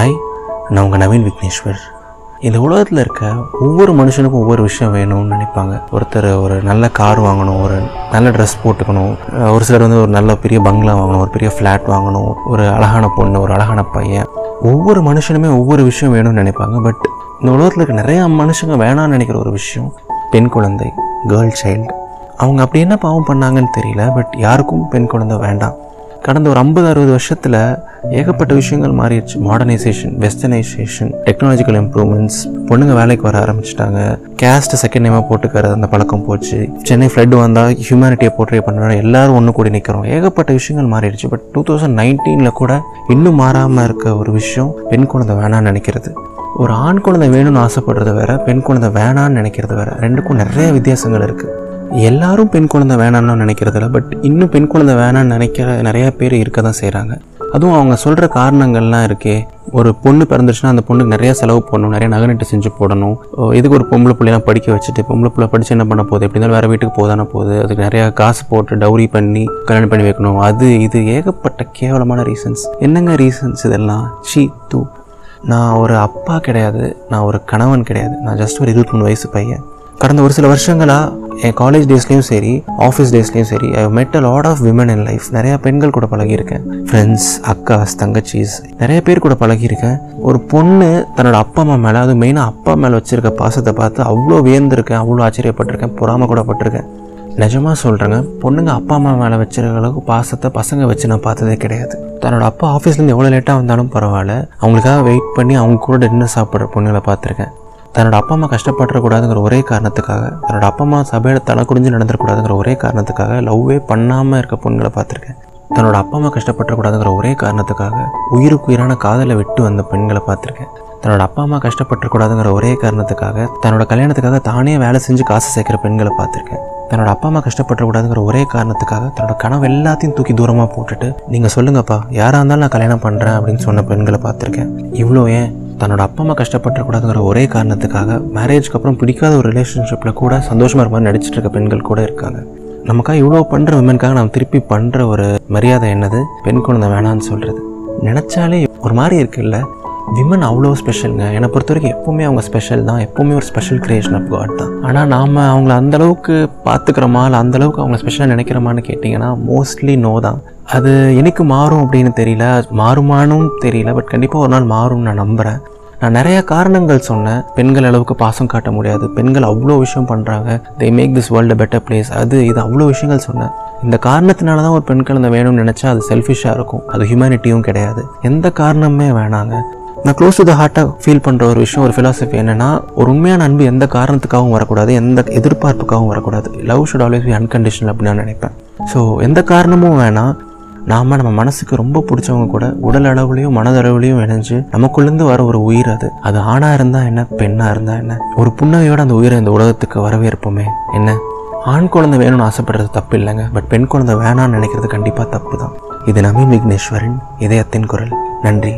Hi, நான் உங்கள் நவீன் விக்னேஸ்வர். இந்த உலகத்தில் இருக்க ஒவ்வொரு மனுஷனுக்கும் ஒவ்வொரு விஷயம் வேணும்னு நினைப்பாங்க. ஒருத்தர் ஒரு நல்ல கார் வாங்கணும், ஒரு நல்ல ட்ரெஸ் போட்டுக்கணும், ஒரு சிலர் ஒரு நல்ல பெரிய பங்களா வாங்கணும், ஒரு பெரிய ஃப்ளாட் வாங்கணும், ஒரு அழகான பொண்ணு, ஒரு அழகான பையன். ஒவ்வொரு மனுஷனுமே ஒவ்வொரு விஷயம் வேணும்னு நினைப்பாங்க. பட் இந்த உலகத்தில் இருக்க நிறையா மனுஷங்க வேணான்னு நினைக்கிற ஒரு விஷயம் பெண் குழந்தை, கேர்ள் சைல்டு. அவங்க அப்படி என்ன பாவம் பண்ணாங்கன்னு தெரியல. பட் யாருக்கும் பெண் குழந்தை வேண்டாம். கடந்த ஒரு 50-60 வருஷத்தில் ஏகப்பட்ட விஷயங்கள் மாறிடுச்சு. மாடர்னைசேஷன், வெஸ்டர்னைசேஷன், டெக்னாலஜிக்கல் இம்ப்ரூவ்மெண்ட்ஸ், பொண்ணுங்க வேலைக்கு வர ஆரம்பிச்சிட்டாங்க. கேஸ்ட் செகண்ட் நேமாக போட்டுக்கிறது அந்த பழக்கம் போச்சு. சென்னை ஃப்ளட் வந்தால் ஹியூமனிட்டியை போர்ட்ரே பண்ணுறோம், எல்லாரும் ஒன்று கூடி நிற்கிறோம். ஏகப்பட்ட விஷயங்கள் மாறிடுச்சு. பட் 2019 கூட இன்னும் மாறாமல் இருக்க ஒரு விஷயம் பெண் குழந்தை வேணான்னு நினைக்கிறது. ஒரு ஆண் குழந்தை வேணும்னு ஆசைப்படுறது வேற, பெண் குழந்தை வேணான்னு நினைக்கிறது வேற. ரெண்டுக்கும் நிறைய வித்தியாசங்கள் இருக்குது. எல்லாரும் பெண் குழந்தை வேணான்னு நினைக்கிறதில்ல. பட் இன்னும் பெண் குழந்தை வேணான்னு நினைக்கிற நிறையா பேர் இருக்க தான் செய்கிறாங்க. அதுவும் அவங்க சொல்கிற காரணங்கள்லாம் இருக்கே. ஒரு பொண்ணு பிறந்துச்சுன்னா அந்த பொண்ணுக்கு நிறையா செலவு பண்ணணும், நிறைய நகை செஞ்சு போடணும். இதுக்கு ஒரு பொம்பளை பிள்ளைலாம் படிக்க வச்சுட்டு பொம்பளை பிள்ளை படித்து என்ன பண்ண போகுது, எப்படி இருந்தாலும் வேறு வீட்டுக்கு போதானே போகுது, அதுக்கு நிறையா காசு போட்டு டவுரி பண்ணி கல்யாணம் பண்ணி வைக்கணும். அது இது ஏகப்பட்ட கேவலமான ரீசன்ஸ். என்னங்க ரீசன்ஸ் இதெல்லாம்? நான் ஒரு அப்பா கிடையாது, நான் ஒரு கணவன் கிடையாது, நான் ஜஸ்ட் ஒரு 23 வயசு பையன். கடந்த ஒரு சில வருஷங்களாக என் காலேஜ் டேஸ்லேயும் சரி, ஆஃபீஸ் டேஸ்லேயும் சரி, I met a lot of women in life. நிறையா பெண்கள் கூட பழகியிருக்கேன். ஃப்ரெண்ட்ஸ், அக்காஸ், தங்கச்சிஸ், நிறைய பேர் கூட பழகியிருக்கேன். ஒரு பொண்ணு தன்னோட அப்பா அம்மா மேலே, அது மெயினாக அப்பா மேலே வச்சுருக்க பாசத்தை பார்த்து அவ்வளோ வியந்திருக்கேன், அவ்வளோ ஆச்சரியப்பட்டிருக்கேன், பொறாம கூட பட்டிருக்கேன். நிஜமாக சொல்கிறேங்க, பொண்ணுங்க அப்பா அம்மா மேலே வச்சுருக்க அளவுக்கு பாசத்தை பசங்க வச்சு நான் பார்த்ததே கிடையாது. தன்னோட அப்பா ஆஃபீஸ்லேருந்து எவ்வளோ லேட்டாக வந்தாலும் பரவாயில்ல, அவங்களுக்காக வெயிட் பண்ணி அவங்க கூட டின்னர் சாப்பிட்ற பொண்ணுங்களை பார்த்துருக்கேன். தன்னோட அப்பா அம்மா கஷ்டப்படக்கூடாதுங்கிற ஒரே காரணத்துக்காக, தன்னோட அப்பா அம்மா சபையில் தலை குடிஞ்சு நடந்துடக்கூடாதுங்கிற ஒரே காரணத்துக்காக லவ்வே பண்ணாமல் இருக்க பொண்ணுங்களை பார்த்துருக்கேன். தன்னோட அப்பா அம்மா கஷ்டப்படக்கூடாதுங்கிற ஒரே காரணத்துக்காக உயிருக்கு உயிரான காதலை விட்டு வந்த பெண்களை பார்த்துருக்கேன். தன்னோட அப்பா அம்மா கஷ்டப்படக்கூடாதுங்கிற ஒரே காரணத்துக்காக தன்னோட கல்யாணத்துக்காக தானே வேலை செஞ்சு காசு சேர்க்குற பெண்களை பார்த்துருக்கேன். தன்னோட அப்பா அம்மா கஷ்டப்படக்கூடாதுங்கிற ஒரே காரணத்துக்காக தன்னோட கனவு எல்லாத்தையும் தூக்கி தூரமாக போட்டுட்டு நீங்கள் சொல்லுங்கப்பா, யாராக இருந்தாலும் நான் கல்யாணம் பண்ணுறேன் அப்படின்னு சொன்ன பெண்களை பார்த்துருக்கேன். இவ்வளோ ஏன், தன்னோட அப்பா அம்மா கஷ்டப்படக்கூடாதுங்கிற ஒரே காரணத்துக்காக மேரேஜ்க்கு அப்புறம் பிடிக்காத ஒரு ரிலேஷன்ஷிப்பில் கூட சந்தோஷமாக இருக்க மாதிரி நடிச்சிட்டு இருக்க பெண்கள் கூட இருக்காங்க. நமக்காக இவ்வளோ பண்ணுற விமனுக்காக நம்ம திருப்பி பண்ணுற ஒரு மரியாதை என்னது? பெண் குழந்தை வேணான்னு சொல்கிறது. நினச்சாலே ஒரு மாதிரி இருக்குல்ல. விமன் அவ்வளோ ஸ்பெஷலுங்க. என்னை பொறுத்த வரைக்கும் எப்போவுமே அவங்க ஸ்பெஷல் தான், எப்போவுமே ஒரு ஸ்பெஷல் கிரியேஷன் ஆஃப் காட் தான். ஆனால் நாம் அவங்கள அந்தளவுக்கு பார்த்துக்கிறோமா, இல்லை அந்தளவுக்கு அவங்க ஸ்பெஷலாக நினைக்கிறோமான்னு கேட்டிங்கன்னா மோஸ்ட்லி நோ தான். அது எனக்கு மாறும் அப்படின்னு தெரியல, மாறுமானும் தெரியல. பட் கண்டிப்பாக ஒரு நாள் மாறும்னு நான் நம்புகிறேன். நான் நிறையா காரணங்கள் சொன்னேன். பெண்கள் அளவுக்கு பாசம் காட்ட முடியாது, பெண்கள் அவ்வளோ விஷயம் பண்ணுறாங்க, they make this world a better place, அது இது அவ்வளோ விஷயங்கள் சொன்னேன். இந்த காரணத்தினால தான் ஒரு பெண் குழந்தை வேணும்னு நினச்சா அது செல்ஃபிஷாக இருக்கும், அது ஹியூமனிட்டியும் கிடையாது. எந்த காரணமே வேணாங்க. நான் க்ளோஸ் டு த ஹார்ட்டாக ஃபீல் பண்ணுற ஒரு விஷயம், ஒரு ஃபிலாசபி என்னென்னா, ஒரு உண்மையான அன்பு எந்த காரணத்துக்காகவும் வரக்கூடாது, எந்த எதிர்பார்ப்புக்காகவும் வரக்கூடாது. Love should always be unconditional அப்படின்னு நான் நினைப்பேன். ஸோ எந்த காரணமும் வேணாம். நாம் நம்ம மனசுக்கு ரொம்ப பிடிச்சவங்க கூட உடல் அளவுலையும் மனதளவுலையும் இணைஞ்சு நமக்குள்ளேருந்து வர ஒரு உயிர், அது ஆணாக இருந்தால் என்ன, பெண்ணாக இருந்தால் என்ன, ஒரு புன்னகையோடு அந்த உயிரை இந்த உலகத்துக்கு வரவேற்போமே. என்ன, ஆண் குழந்தை வேணும்னு ஆசைப்படுறது தப்பு இல்லைங்க. பட் பெண் குழந்தை வேணான்னு நினைக்கிறது கண்டிப்பாக தப்பு தான். இது நவீன் விக்னேஸ்வரின் இதயத்தின் குரல். நன்றி.